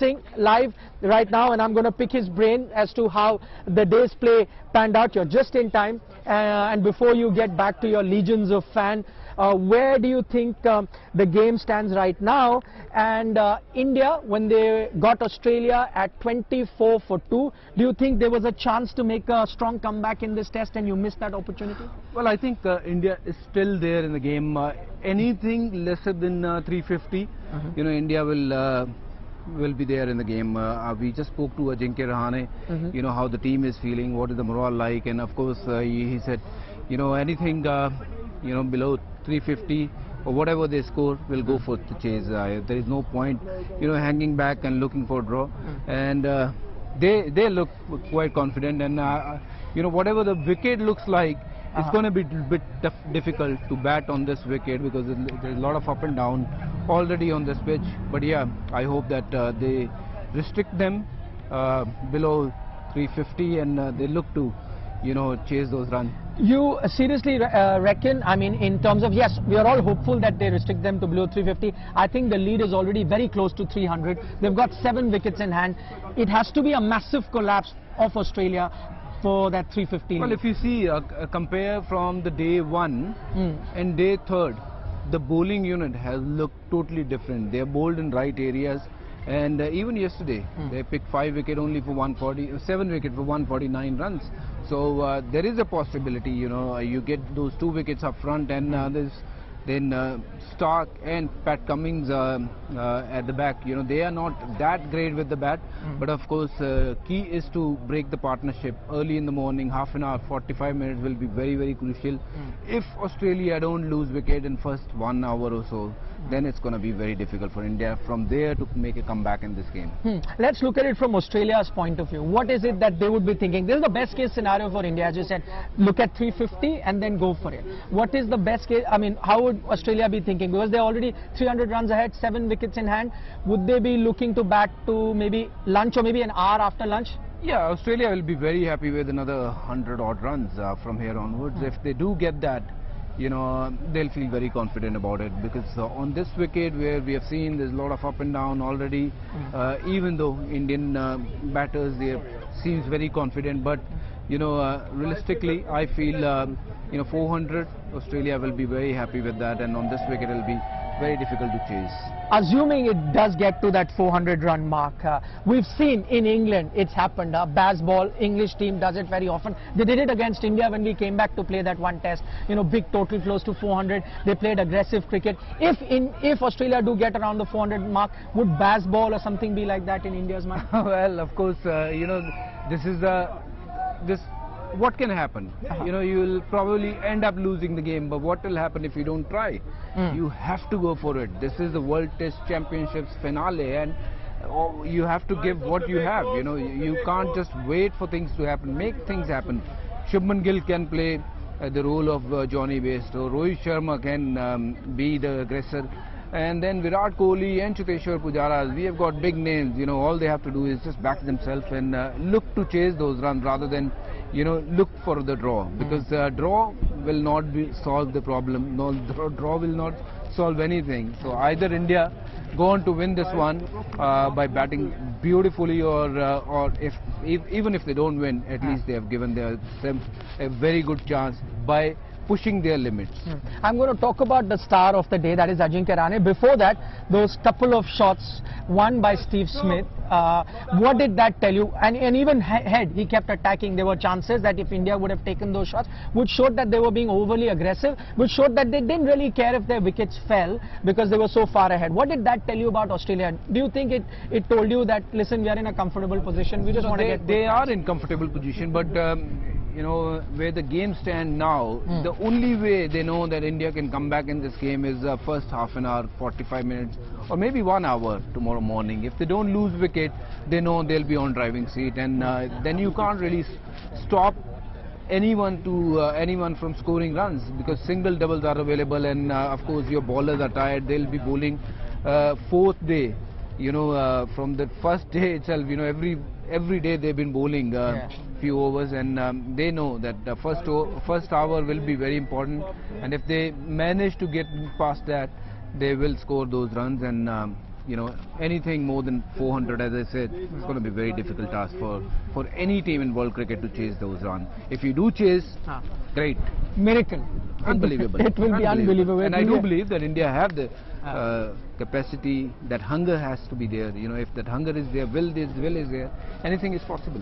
Singh live right now, and I'm going to pick his brain as to how the day's play panned out. You're just in time, and before you get back to your legions of fans, where do you think the game stands right now? And India, when they got Australia at 24 for 2, do you think there was a chance to make a strong comeback in this test and you missed that opportunity? Well, I think India is still there in the game. Anything lesser than 350, you know, India will be there in the game. We just spoke to Ajinkya Rahane, you know, how the team is feeling, what is the morale like, and of course he said, you know, anything you know, below 350 or whatever they score will go for the chase. There is no point, you know, hanging back and looking for a draw. And they look quite confident, and you know, whatever the wicket looks like, it's going to be a bit difficult to bat on this wicket because there's a lot of up and down already on this pitch. But yeah, I hope that they restrict them below 350 and they look to, you know, chase those runs. You seriously reckon, I mean, in terms of, yes, we are all hopeful that they restrict them to below 350. I think the lead is already very close to 300. They've got 7 wickets in hand. It has to be a massive collapse of Australia for that 350 lead. Well, if you see, compare from the day 1 and day 3rd, the bowling unit has looked totally different. They are bowled in right areas. And even yesterday, they picked 5 wicket only for 7 wicket for 149 runs. So there is a possibility, you know, you get those 2 wickets up front, and then Stark and Pat Cummins at the back. You know, they are not that great with the bat, but of course, key is to break the partnership early in the morning. Half an hour, 45 minutes will be very, very crucial. If Australia don't lose wicket in first 1 hour or so, then it's going to be very difficult for India from there to make a comeback in this game. Let's look at it from Australia's point of view. What is it that they would be thinking? This is the best case scenario for India, as you said. Look at 350 and then go for it. What is the best case? I mean, how would Australia be thinking? Because they're already 300 runs ahead, 7 wickets in hand. Would they be looking to bat to maybe lunch or maybe an hour after lunch? Yeah, Australia will be very happy with another 100 odd runs from here onwards. If they do get that, you know, they'll feel very confident about it, because on this wicket where we have seen there's a lot of up and down already, even though Indian batters, they seems very confident, but you know, realistically I feel you know, 400, Australia will be very happy with that, and on this wicket it will be very difficult to chase. Assuming it does get to that 400 run mark, we've seen in England it's happened. Baseball, English team does it very often. They did it against India when we came back to play that one test. You know, big total close to 400. They played aggressive cricket. If Australia do get around the 400 mark, would baseball or something be like that in India's mind? Well, of course, you know, this is what can happen? You know, you will probably end up losing the game, but what will happen if you don't try? You have to go for it. This is the World Test Championships finale, and you have to give what you have. You know, you can't just wait for things to happen. Make things happen. Shubman Gill can play the role of Johnny Bairstow. Rohit Sharma can be the aggressor. And then Virat Kohli and Cheteshwar Pujara, we have got big names. You know, all they have to do is just back themselves and look to chase those runs rather than, you know, look for the draw, because draw will not solve the problem. No, draw will not solve anything. So either India go on to win this one by batting beautifully, or even if they don't win, at least they have given themselves a very good chance by pushing their limits. I'm going to talk about the star of the day, that is Ajinkya Rahane. Before that, those couple of shots won by Steve Smith, what did that tell you? And even head, he kept attacking. There were chances that if India would have taken those shots, which showed that they were being overly aggressive, which showed that they didn't really care if their wickets fell because they were so far ahead. What did that tell you about Australia? Do you think it told you that, listen, we are in a comfortable position, we just want to get... They are in comfortable position, but you know, where the game stand now, the only way they know that India can come back in this game is first half an hour, 45 minutes, or maybe 1 hour tomorrow morning. If they don't lose wicket, they know they'll be on driving seat, and then you can't really stop anyone from scoring runs, because single doubles are available, and of course your bowlers are tired. They'll be bowling 4th day. You know, from the first day itself, you know, every day they've been bowling few overs, and they know that the first hour will be very important, and if they manage to get past that, they will score those runs, and you know, anything more than 400, as I said, it's going to be a very difficult task for any team in world cricket to chase those runs. If you do chase, great. Miracle. Unbelievable. It will be unbelievable. And I do believe that India have the capacity, that hunger has to be there. You know, if that hunger is there, will is there, anything is possible.